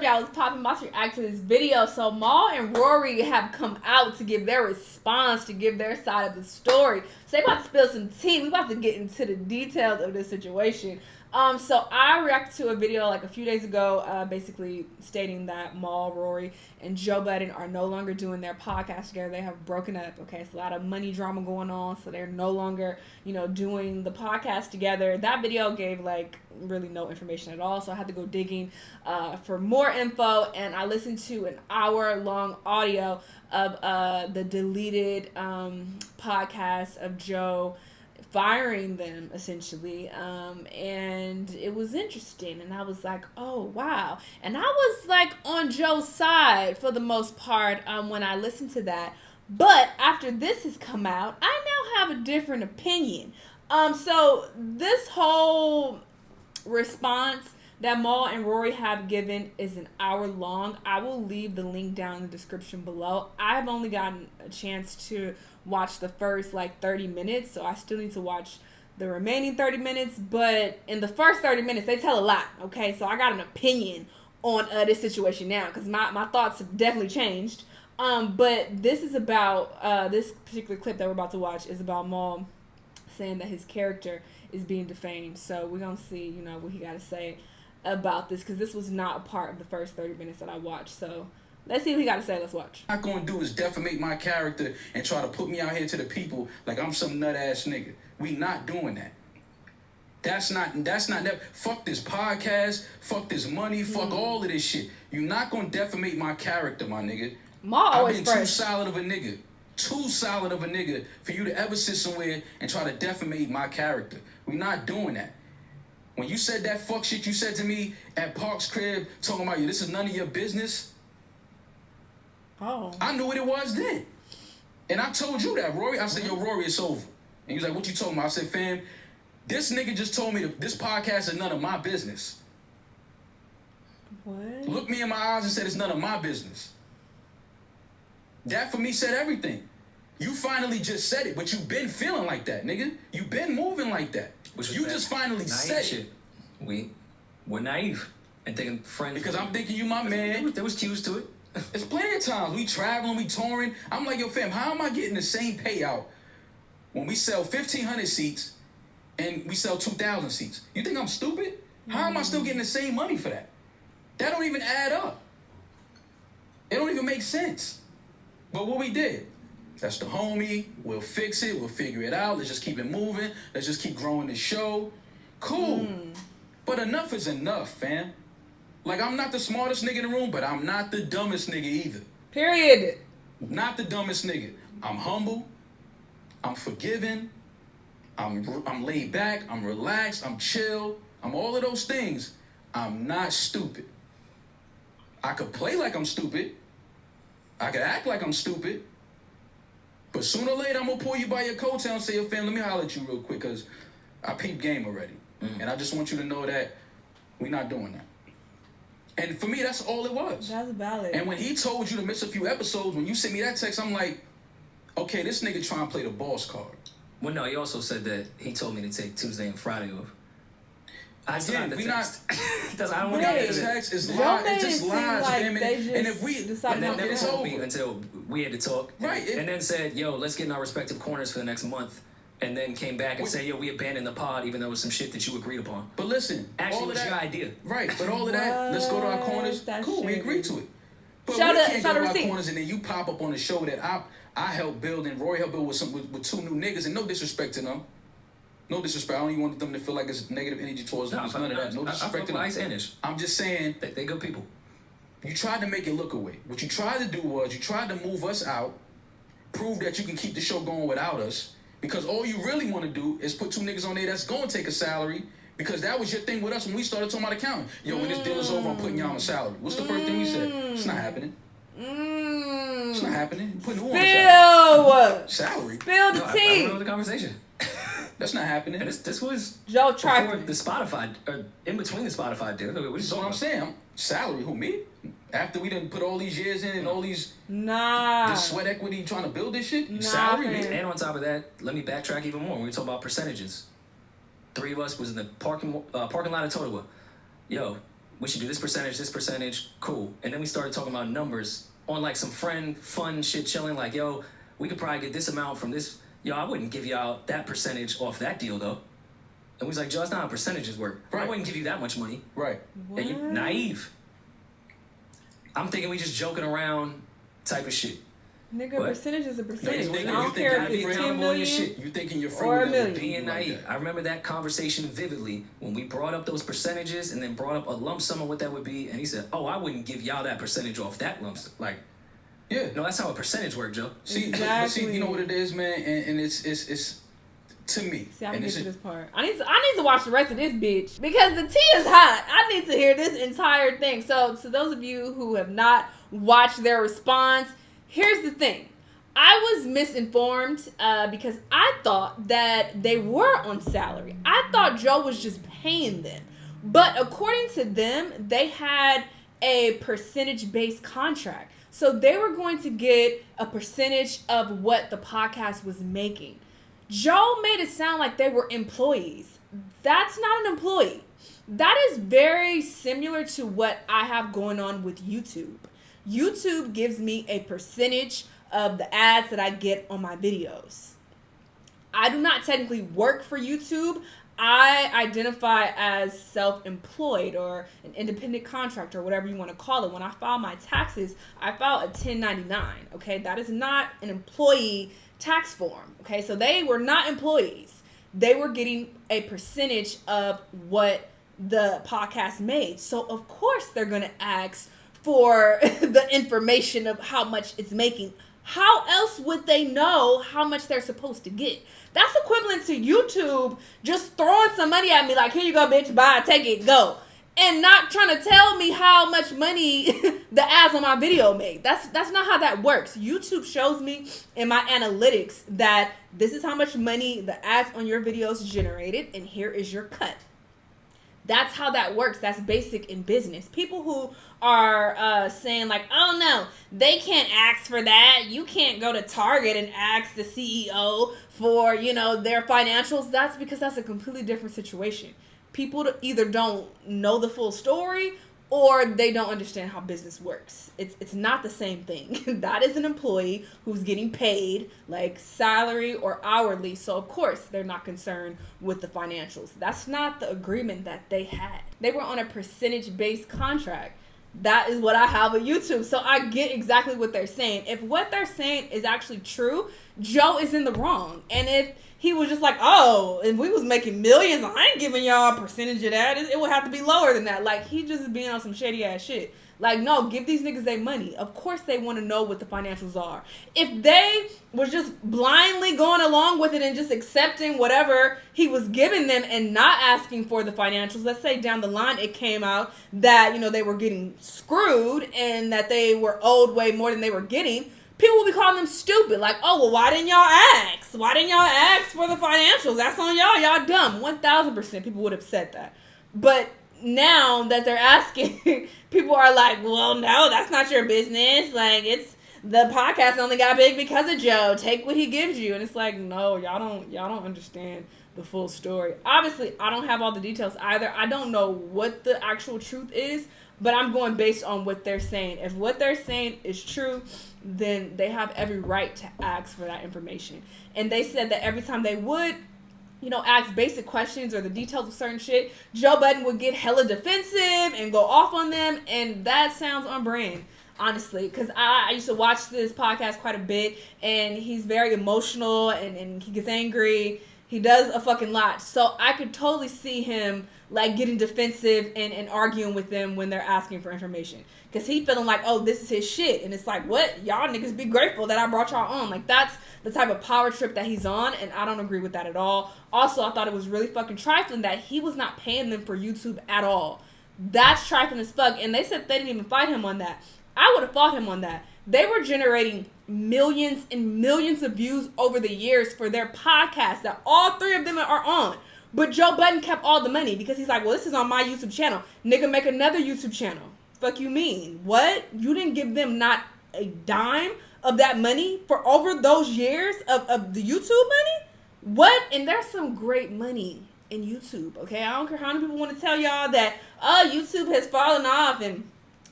up, y'all? It's popping. About to react to this video. So Mal and Rory have come out to give their response, to give their side of the story. So they about to spill some tea. We about to get into the details of this situation. So I reacted to a video like a few days ago, basically stating that Mal, Rory, and Joe Budden are no longer doing their podcast together. They have broken up. Okay, it's a lot of money drama going on, so they're no longer, doing the podcast together. That video gave like really no information at all, so I had to go digging for more info, and I listened to an hour-long audio of the deleted podcast of Joe firing them essentially, and it was interesting, and I was like, oh wow. And I was like on Joe's side for the most part when I listened to that, but after this has come out, I now have a different opinion. So this whole response that Mal and Rory have given is an hour long. I will leave the link down in the description below. I've only gotten a chance to watch the first like 30 minutes, so I still need to watch the remaining 30 minutes, but in the first 30 minutes they tell a lot, okay? So I got an opinion on this situation now, because my thoughts have definitely changed. But this is about this particular clip that we're about to watch is about Mal saying that his character is being defamed. So we're gonna see what he got to say about this, because this was not a part of the first 30 minutes that I watched. So let's see what he got to say. Let's watch. What I'm not going to do is defamate my character and try to put me out here to the people like I'm some nut-ass nigga. We not doing that. That's not that. Fuck this podcast. Fuck this money. Fuck all of this shit. You're not going to defamate my character, my nigga. I've been too solid of a nigga. Too solid of a nigga for you to ever sit somewhere and try to defamate my character. We not doing that. When you said that fuck shit you said to me at Park's crib, talking about this is none of your business. Oh. I knew what it was then. And I told you that, Rory. I said, yo, Rory, it's over. And he was like, what you talking about? I said, fam, this nigga just told me this podcast is none of my business. What? Looked me in my eyes and said it's none of my business. That for me said everything. You finally just said it, but you've been feeling like that, nigga. You've been moving like that. You just finally said it. We're naive and thinking friends. Because I'm thinking you my man. There was cues to it. There's plenty of times we traveling, we touring. I'm like, yo, fam, how am I getting the same payout when we sell 1,500 seats and we sell 2,000 seats? You think I'm stupid? How am I still getting the same money for that? That don't even add up. It don't even make sense. But what we did, that's the homie. We'll fix it. We'll figure it out. Let's just keep it moving. Let's just keep growing the show. Cool. But enough is enough, fam. Like, I'm not the smartest nigga in the room, but I'm not the dumbest nigga either. Period. Not the dumbest nigga. I'm humble. I'm forgiving. I'm laid back. I'm relaxed. I'm chill. I'm all of those things. I'm not stupid. I could play like I'm stupid. I could act like I'm stupid. But sooner or later, I'm going to pull you by your coattail and say, yo, fam, let me holler at you real quick, because I peeped game already. And I just want you to know that we're not doing that. And for me, that's all it was. That's valid. And when he told you to miss a few episodes, when you sent me that text, I'm like, okay, this nigga trying to play the boss card. Well, no, he also said that he told me to take Tuesday and Friday off. I still have the we text. not. I don't want want to to get text. It's Joe lies. made It's just it lies, seem like fam. they just And if we decided and then to never it's told me over. until we had to talk. Right. And then said, yo, let's get in our respective corners for the next month. And then came back and said, yo, we abandoned the pod even though it was some shit that you agreed upon. But listen, Actually, all it of was that, your idea. Right, but all of that, let's go to our corners. That's Cool, we shady. agreed to it. But Show we the- can't show go the to our receipts. corners and then you pop up on the show that I helped build and Rory helped build with two new niggas, and no disrespect to them. No disrespect. I don't even want them to feel like it's negative energy towards them. It's none of that. No disrespect to them. Ice and Ish. I'm just saying They good people. you tried to make it look away. What you tried to do was you tried to move us out, prove that you can keep the show going without us, because all you really want to do is put two niggas on there that's going to take a salary, because that was your thing with us when we started talking about accounting. Yo, when this deal is over, I'm putting y'all on a salary. What's the first thing we said? It's not happening. It's not happening. You're putting who on a salary? Spill Salary? the I tea. remember the conversation. That's not happening. And this was Joe before trifling. the Spotify, or in between the Spotify deal. What That's what I'm saying. Salary, who, me? After we done put all these years in and all these this sweat equity trying to build this shit? Nah, Salary, fam. me? And on top of that, let me backtrack even more. When we talk about percentages, 3 of us was in the parking lot of Totowa. Yo, we should do this percentage, cool. And then we started talking about numbers on like some fun shit chilling, like, yo, we could probably get this amount from this. Yo, I wouldn't give y'all that percentage off that deal, though. And we was like, Joe, that's not how percentages work. Right. I wouldn't give you that much money. Right. And you naive. I'm thinking we just joking around type of shit. Nigga, percentage is a percentage. No, I don't care if it's 10 million you thinking you're free or a million. Being naive. I remember that conversation vividly when we brought up those percentages and then brought up a lump sum of what that would be. And he said, oh, I wouldn't give y'all that percentage off that lump sum. Like, yeah. No, that's how a percentage works, Joe. Exactly. You know what it is, man? And it's to me. See, I can get to this part. I need to watch the rest of this bitch because the tea is hot. I need to hear this entire thing. So, to those of you who have not watched their response, here's the thing. I was misinformed because I thought that they were on salary. I thought Joe was just paying them. But according to them, they had a percentage-based contract. So they were going to get a percentage of what the podcast was making. Joe made it sound like they were employees. That's not an employee. That is very similar to what I have going on with YouTube. YouTube gives me a percentage of the ads that I get on my videos. I do not technically work for YouTube. I identify as self-employed or an independent contractor, whatever you want to call it. When I file my taxes, I file a 1099, okay? That is not an employee tax form, okay? So they were not employees. They were getting a percentage of what the podcast made. So, of course, they're going to ask for the information of how much it's making. How else would they know how much they're supposed to get? That's equivalent to YouTube just throwing some money at me like, here you go, bitch, buy, take it, go. And not trying to tell me how much money the ads on my video make. That's not how that works. YouTube shows me in my analytics that this is how much money the ads on your videos generated, and here is your cut. That's how that works. That's basic in business. People who are saying like, oh no, they can't ask for that. You can't go to Target and ask the CEO for, their financials. That's because that's a completely different situation. People either don't know the full story or they don't understand how business works. It's not the same thing. That is an employee who's getting paid like salary or hourly. So of course they're not concerned with the financials. That's not the agreement that they had. They were on a percentage-based contract. That is what I have with YouTube. So I get exactly what they're saying. If what they're saying is actually true, Joe is in the wrong. And if he was just like, oh, if we was making millions, I ain't giving y'all a percentage of that. It would have to be lower than that. Like, he just being on some shady ass shit. Like, no, give these niggas their money. Of course they want to know what the financials are. If they was just blindly going along with it and just accepting whatever he was giving them and not asking for the financials, let's say down the line it came out that, they were getting screwed and that they were owed way more than they were getting, people will be calling them stupid. Like, oh, well, why didn't y'all ask? Why didn't y'all ask for the financials? That's on y'all. Y'all dumb. 1,000% people would have said that. But now that they're asking, people are like, well, no, that's not your business. Like, it's the podcast only got big because of Joe. Take what he gives you. And it's like, no, y'all don't understand the full story. Obviously, I don't have all the details either. I don't know what the actual truth is, but I'm going based on what they're saying. If what they're saying is true, then they have every right to ask for that information. And they said that every time they would, ask basic questions or the details of certain shit, Joe Budden would get hella defensive and go off on them. And that sounds on brand, honestly, because I used to watch this podcast quite a bit, and he's very emotional and he gets angry. He does a fucking lot. So I could totally see him like getting defensive and arguing with them when they're asking for information. Because he feeling like, oh, this is his shit. And it's like, what? Y'all niggas be grateful that I brought y'all on. Like, that's the type of power trip that he's on, and I don't agree with that at all. Also, I thought it was really fucking trifling that he was not paying them for YouTube at all. That's trifling as fuck. And they said they didn't even fight him on that. I would have fought him on that. They were generating millions and millions of views over the years for their podcast that all three of them are on. But Joe Budden kept all the money because he's like, well, this is on my YouTube channel. Nigga, make another YouTube channel. Fuck you mean? What? You didn't give them not a dime of that money for over those years of the YouTube money? What? And there's some great money in YouTube, okay? I don't care how many people want to tell y'all that, oh, YouTube has fallen off and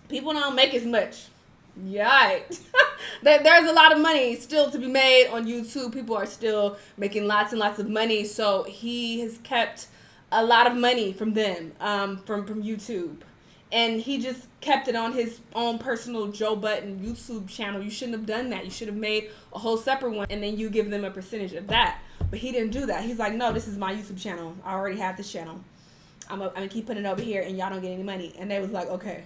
people don't make as much. Yeah, right. There's a lot of money still to be made on YouTube. People are still making lots and lots of money. So he has kept a lot of money from them, from YouTube. And he just kept it on his own personal Joe Budden YouTube channel. You shouldn't have done that. You should have made a whole separate one, and then you give them a percentage of that. But he didn't do that. He's like, no, this is my YouTube channel. I already have this channel. I'm gonna keep putting it over here, and y'all don't get any money. And they was like, okay.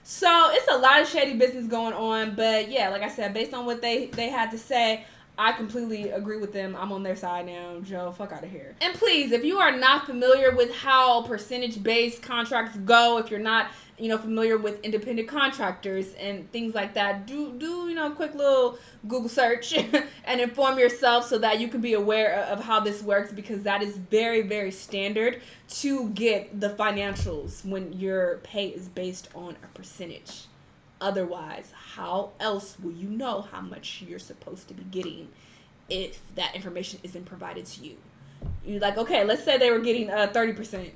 So it's a lot of shady business going on. But yeah, like I said, based on what they had to say, I completely agree with them. I'm on their side now. Joe, fuck out of here. And please, if you are not familiar with how percentage-based contracts go, if you're not, familiar with independent contractors and things like that, do a quick little Google search and inform yourself so that you can be aware of how this works, because that is very, very standard to get the financials when your pay is based on a percentage. Otherwise, how else will you know how much you're supposed to be getting if that information isn't provided to you? You're like, okay, let's say they were getting 30%.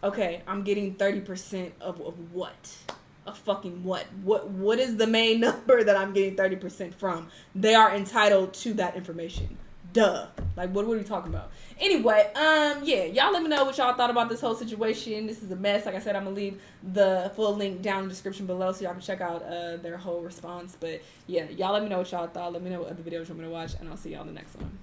Okay, I'm getting 30% of what? A fucking what? What is the main number that I'm getting 30% from? They are entitled to that information. Duh. Like, what are we talking about? Anyway, yeah, y'all let me know what y'all thought about this whole situation. This is a mess. Like I said, I'm gonna leave the full link down in the description below so y'all can check out their whole response. But yeah, y'all let me know what y'all thought. Let me know what other videos you want me to watch, and I'll see y'all in the next one.